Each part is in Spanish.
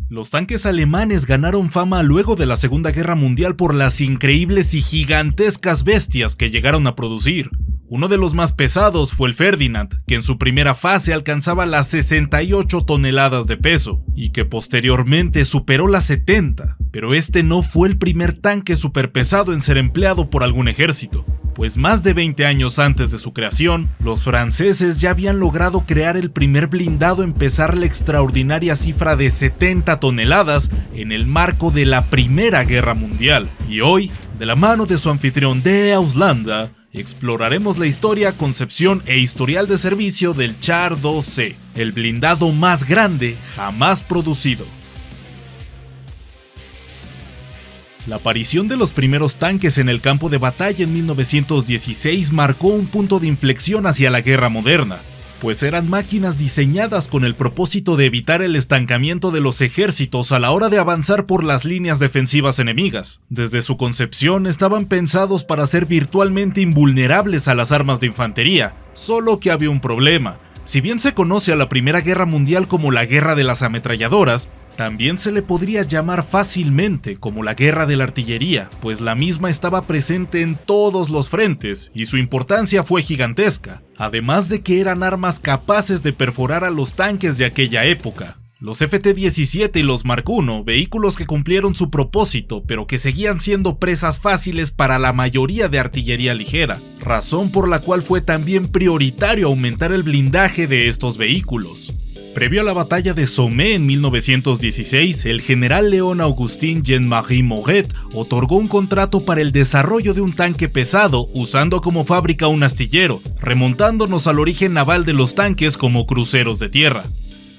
Los tanques alemanes ganaron fama luego de la Segunda Guerra Mundial por las increíbles y gigantescas bestias que llegaron a producir. Uno de los más pesados fue el Ferdinand, que en su primera fase alcanzaba las 68 toneladas de peso, y que posteriormente superó las 70, pero este no fue el primer tanque superpesado en ser empleado por algún ejército, pues más de 20 años antes de su creación, los franceses ya habían logrado crear el primer blindado en pesar la extraordinaria cifra de 70 toneladas en el marco de la Primera Guerra Mundial, y hoy, de la mano de su anfitrión de Auslanda, exploraremos la historia, concepción e historial de servicio del Char 2C, el blindado más grande jamás producido. La aparición de los primeros tanques en el campo de batalla en 1916 marcó un punto de inflexión hacia la guerra moderna, pues eran máquinas diseñadas con el propósito de evitar el estancamiento de los ejércitos a la hora de avanzar por las líneas defensivas enemigas. Desde su concepción estaban pensados para ser virtualmente invulnerables a las armas de infantería, solo que había un problema. Si bien se conoce a la Primera Guerra Mundial como la Guerra de las Ametralladoras, también se le podría llamar fácilmente como la Guerra de la Artillería, pues la misma estaba presente en todos los frentes y su importancia fue gigantesca, además de que eran armas capaces de perforar a los tanques de aquella época. Los FT-17 y los Mark I, vehículos que cumplieron su propósito, pero que seguían siendo presas fáciles para la mayoría de artillería ligera, razón por la cual fue también prioritario aumentar el blindaje de estos vehículos. Previo a la batalla de Somme en 1916, el general Léon-Augustin Jean-Marie Moret otorgó un contrato para el desarrollo de un tanque pesado usando como fábrica un astillero, remontándonos al origen naval de los tanques como cruceros de tierra.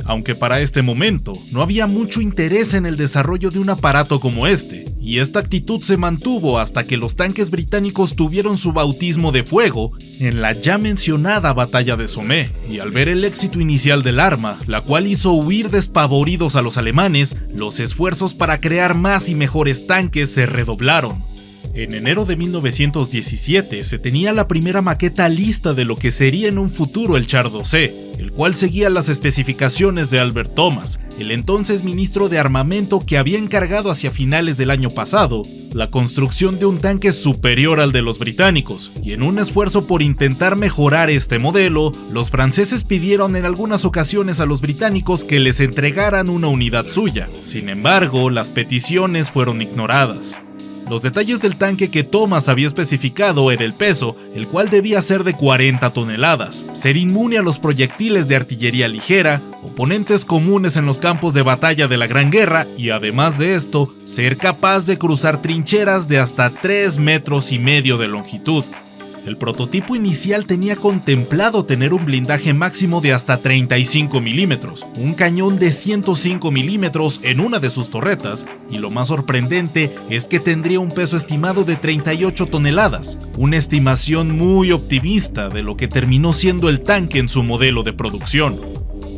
Aunque para este momento no había mucho interés en el desarrollo de un aparato como este, y esta actitud se mantuvo hasta que los tanques británicos tuvieron su bautismo de fuego en la ya mencionada batalla de Somme, y al ver el éxito inicial del arma, la cual hizo huir despavoridos a los alemanes, los esfuerzos para crear más y mejores tanques se redoblaron. En enero de 1917 se tenía la primera maqueta lista de lo que sería en un futuro el Char 2C, el cual seguía las especificaciones de Albert Thomas, el entonces ministro de armamento que había encargado hacia finales del año pasado la construcción de un tanque superior al de los británicos, y en un esfuerzo por intentar mejorar este modelo, los franceses pidieron en algunas ocasiones a los británicos que les entregaran una unidad suya. Sin embargo, las peticiones fueron ignoradas. Los detalles del tanque que Thomas había especificado era el peso, el cual debía ser de 40 toneladas, ser inmune a los proyectiles de artillería ligera, oponentes comunes en los campos de batalla de la Gran Guerra y además de esto, ser capaz de cruzar trincheras de hasta 3,5 metros de longitud. El prototipo inicial tenía contemplado tener un blindaje máximo de hasta 35 milímetros, un cañón de 105 milímetros en una de sus torretas, y lo más sorprendente es que tendría un peso estimado de 38 toneladas, una estimación muy optimista de lo que terminó siendo el tanque en su modelo de producción.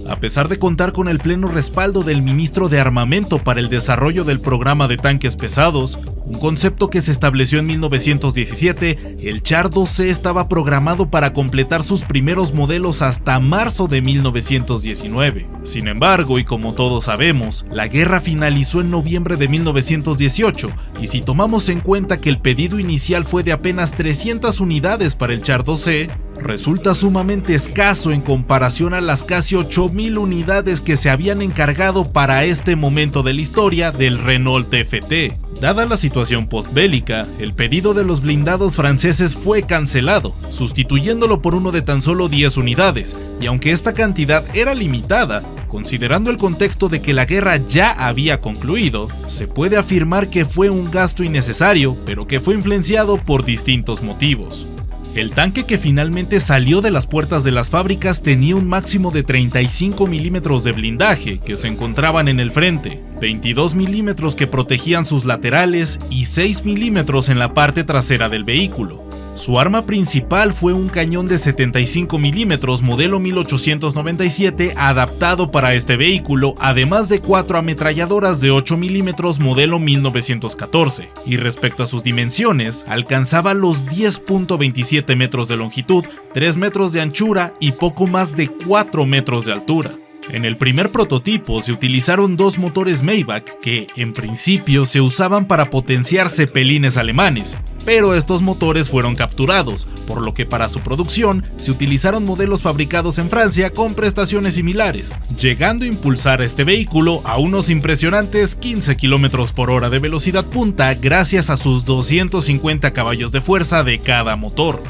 A pesar de contar con el pleno respaldo del ministro de Armamento para el desarrollo del programa de tanques pesados, un concepto que se estableció en 1917, el Char 2C estaba programado para completar sus primeros modelos hasta marzo de 1919. Sin embargo, y como todos sabemos, la guerra finalizó en noviembre de 1918, y si tomamos en cuenta que el pedido inicial fue de apenas 300 unidades para el Char 2C, resulta sumamente escaso en comparación a las casi 8,000 unidades que se habían encargado para este momento de la historia del Renault TFT. Dada la situación postbélica, el pedido de los blindados franceses fue cancelado, sustituyéndolo por uno de tan solo 10 unidades, y aunque esta cantidad era limitada, considerando el contexto de que la guerra ya había concluido, se puede afirmar que fue un gasto innecesario, pero que fue influenciado por distintos motivos. El tanque que finalmente salió de las puertas de las fábricas tenía un máximo de 35 milímetros de blindaje que se encontraban en el frente, 22 milímetros que protegían sus laterales y 6 milímetros en la parte trasera del vehículo. Su arma principal fue un cañón de 75 milímetros modelo 1897 adaptado para este vehículo, además de 4 ametralladoras de 8 milímetros modelo 1914, y respecto a sus dimensiones, alcanzaba los 10.27 metros de longitud, 3 metros de anchura y poco más de 4 metros de altura. En el primer prototipo se utilizaron dos motores Maybach que, en principio, se usaban para potenciar zeppelines alemanes, pero estos motores fueron capturados, por lo que para su producción se utilizaron modelos fabricados en Francia con prestaciones similares, llegando a impulsar este vehículo a unos impresionantes 15 km por hora de velocidad punta gracias a sus 250 caballos de fuerza de cada motor.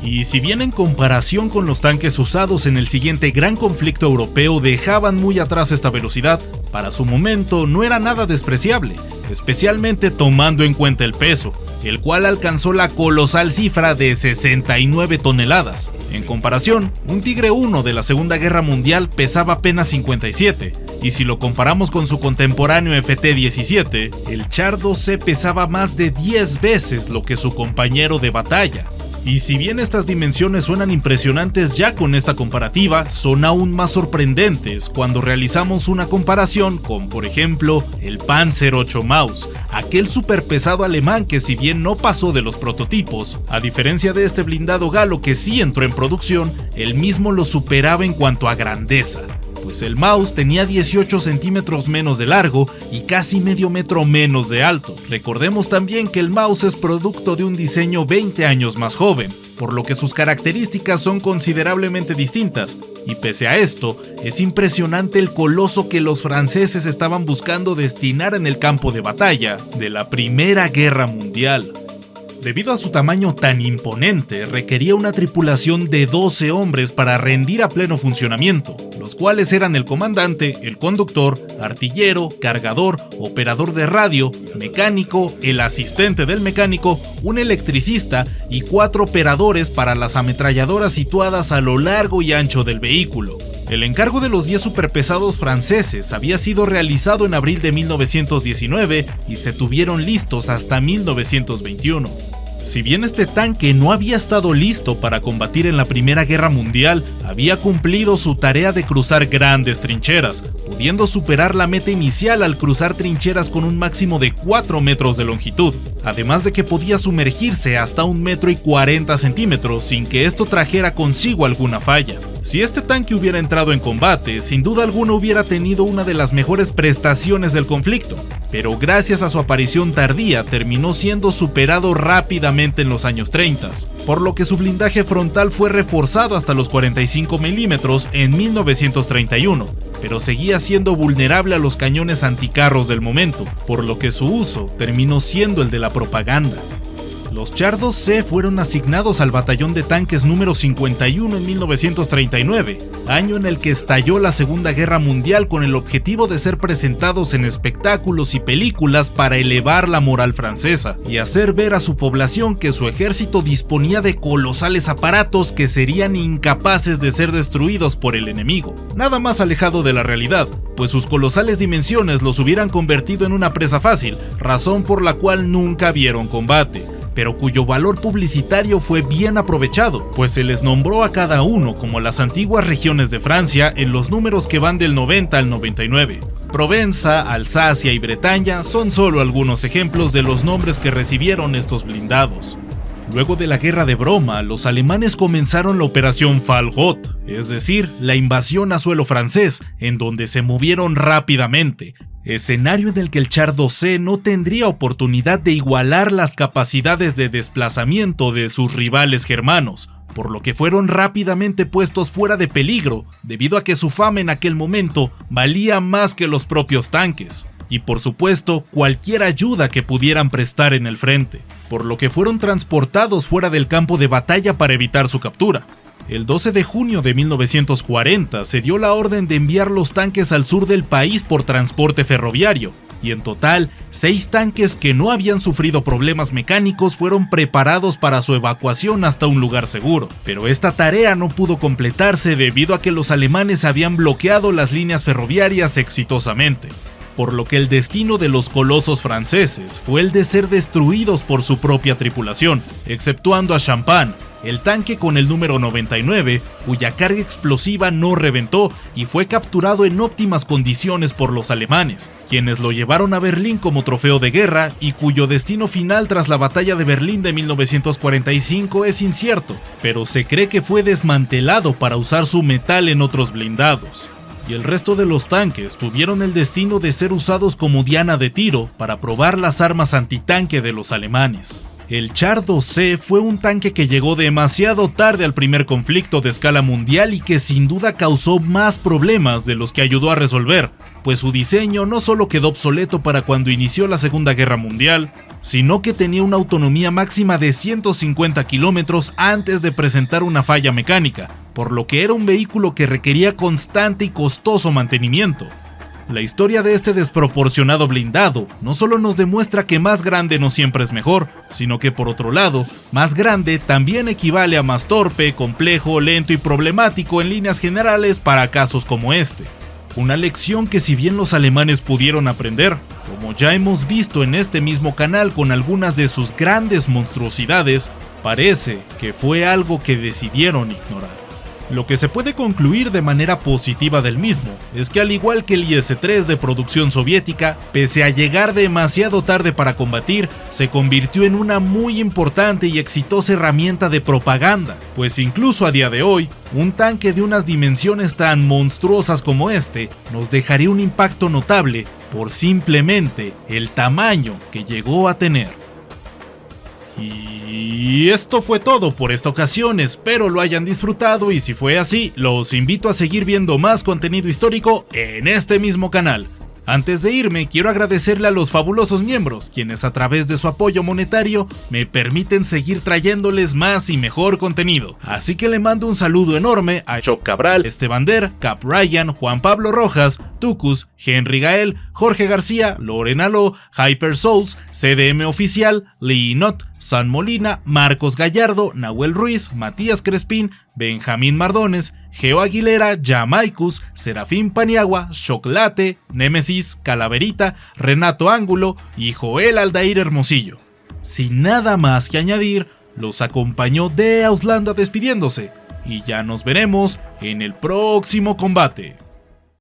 Y si bien en comparación con los tanques usados en el siguiente gran conflicto europeo dejaban muy atrás esta velocidad, para su momento no era nada despreciable, especialmente tomando en cuenta el peso, el cual alcanzó la colosal cifra de 69 toneladas. En comparación, un Tigre 1 de la Segunda Guerra Mundial pesaba apenas 57, y si lo comparamos con su contemporáneo FT-17, el Char 2C pesaba más de 10 veces lo que su compañero de batalla. Y si bien estas dimensiones suenan impresionantes ya con esta comparativa, son aún más sorprendentes cuando realizamos una comparación con, por ejemplo, el Panzer 8 Maus, aquel superpesado alemán que si bien no pasó de los prototipos, a diferencia de este blindado galo que sí entró en producción, él mismo lo superaba en cuanto a grandeza. Pues el Maus tenía 18 centímetros menos de largo y casi medio metro menos de alto. Recordemos también que el Maus es producto de un diseño 20 años más joven, por lo que sus características son considerablemente distintas, y pese a esto, es impresionante el coloso que los franceses estaban buscando destinar en el campo de batalla de la Primera Guerra Mundial. Debido a su tamaño tan imponente, requería una tripulación de 12 hombres para rendir a pleno funcionamiento, los cuales eran el comandante, el conductor, artillero, cargador, operador de radio, mecánico, el asistente del mecánico, un electricista y 4 operadores para las ametralladoras situadas a lo largo y ancho del vehículo. El encargo de los 10 superpesados franceses había sido realizado en abril de 1919 y se tuvieron listos hasta 1921. Si bien este tanque no había estado listo para combatir en la Primera Guerra Mundial, había cumplido su tarea de cruzar grandes trincheras, pudiendo superar la meta inicial al cruzar trincheras con un máximo de 4 metros de longitud, además de que podía sumergirse hasta 1,40 m sin que esto trajera consigo alguna falla. Si este tanque hubiera entrado en combate, sin duda alguna hubiera tenido una de las mejores prestaciones del conflicto, pero gracias a su aparición tardía terminó siendo superado rápidamente en los años 30, por lo que su blindaje frontal fue reforzado hasta los 45 milímetros en 1931, pero seguía siendo vulnerable a los cañones anticarros del momento, por lo que su uso terminó siendo el de la propaganda. Los Char 2C fueron asignados al batallón de tanques número 51 en 1939, año en el que estalló la Segunda Guerra Mundial con el objetivo de ser presentados en espectáculos y películas para elevar la moral francesa y hacer ver a su población que su ejército disponía de colosales aparatos que serían incapaces de ser destruidos por el enemigo. Nada más alejado de la realidad, pues sus colosales dimensiones los hubieran convertido en una presa fácil, razón por la cual nunca vieron combate, pero cuyo valor publicitario fue bien aprovechado, pues se les nombró a cada uno como las antiguas regiones de Francia en los números que van del 90 al 99. Provenza, Alsacia y Bretaña son solo algunos ejemplos de los nombres que recibieron estos blindados. Luego de la guerra de Broma, los alemanes comenzaron la operación Fall Haute, es decir, la invasión a suelo francés, en donde se movieron rápidamente, escenario en el que el Char 2C no tendría oportunidad de igualar las capacidades de desplazamiento de sus rivales germanos, por lo que fueron rápidamente puestos fuera de peligro, debido a que su fama en aquel momento valía más que los propios tanques, y por supuesto cualquier ayuda que pudieran prestar en el frente, por lo que fueron transportados fuera del campo de batalla para evitar su captura. El 12 de junio de 1940 se dio la orden de enviar los tanques al sur del país por transporte ferroviario, y en total, 6 tanques que no habían sufrido problemas mecánicos fueron preparados para su evacuación hasta un lugar seguro. Pero esta tarea no pudo completarse debido a que los alemanes habían bloqueado las líneas ferroviarias exitosamente, por lo que el destino de los colosos franceses fue el de ser destruidos por su propia tripulación, exceptuando a Champagne, el tanque con el número 99, cuya carga explosiva no reventó y fue capturado en óptimas condiciones por los alemanes, quienes lo llevaron a Berlín como trofeo de guerra y cuyo destino final tras la batalla de Berlín de 1945 es incierto, pero se cree que fue desmantelado para usar su metal en otros blindados. y el resto de los tanques tuvieron el destino de ser usados como diana de tiro para probar las armas antitanque de los alemanes. El Char 2C fue un tanque que llegó demasiado tarde al primer conflicto de escala mundial y que sin duda causó más problemas de los que ayudó a resolver, pues su diseño no solo quedó obsoleto para cuando inició la Segunda Guerra Mundial, sino que tenía una autonomía máxima de 150 kilómetros antes de presentar una falla mecánica, por lo que era un vehículo que requería constante y costoso mantenimiento. La historia de este desproporcionado blindado no solo nos demuestra que más grande no siempre es mejor, sino que por otro lado, más grande también equivale a más torpe, complejo, lento y problemático en líneas generales para casos como este. Una lección que si bien los alemanes pudieron aprender, como ya hemos visto en este mismo canal con algunas de sus grandes monstruosidades, parece que fue algo que decidieron ignorar. Lo que se puede concluir de manera positiva del mismo es que al igual que el IS-3 de producción soviética, pese a llegar demasiado tarde para combatir, se convirtió en una muy importante y exitosa herramienta de propaganda, pues incluso a día de hoy, un tanque de unas dimensiones tan monstruosas como este nos dejaría un impacto notable por simplemente el tamaño que llegó a tener. Y esto fue todo por esta ocasión, espero lo hayan disfrutado y si fue así, los invito a seguir viendo más contenido histórico en este mismo canal. Antes de irme, quiero agradecerle a los fabulosos miembros, quienes a través de su apoyo monetario me permiten seguir trayéndoles más y mejor contenido. Así que le mando un saludo enorme a Choc Cabral, Esteban Der, Cap Ryan, Juan Pablo Rojas, Tucus, Henry Gael, Jorge García, Lorena Lo, Hyper Souls, CDM Oficial, Lee Not, San Molina, Marcos Gallardo, Nahuel Ruiz, Matías Crespín, Benjamín Mardones, Geo Aguilera, Jamaicus, Serafín Paniagua, Chocolate, Némesis, Calaverita, Renato Ángulo y Joel Aldair Hermosillo. Sin nada más que añadir, los acompañó de Auslanda despidiéndose, y ya nos veremos en el próximo combate.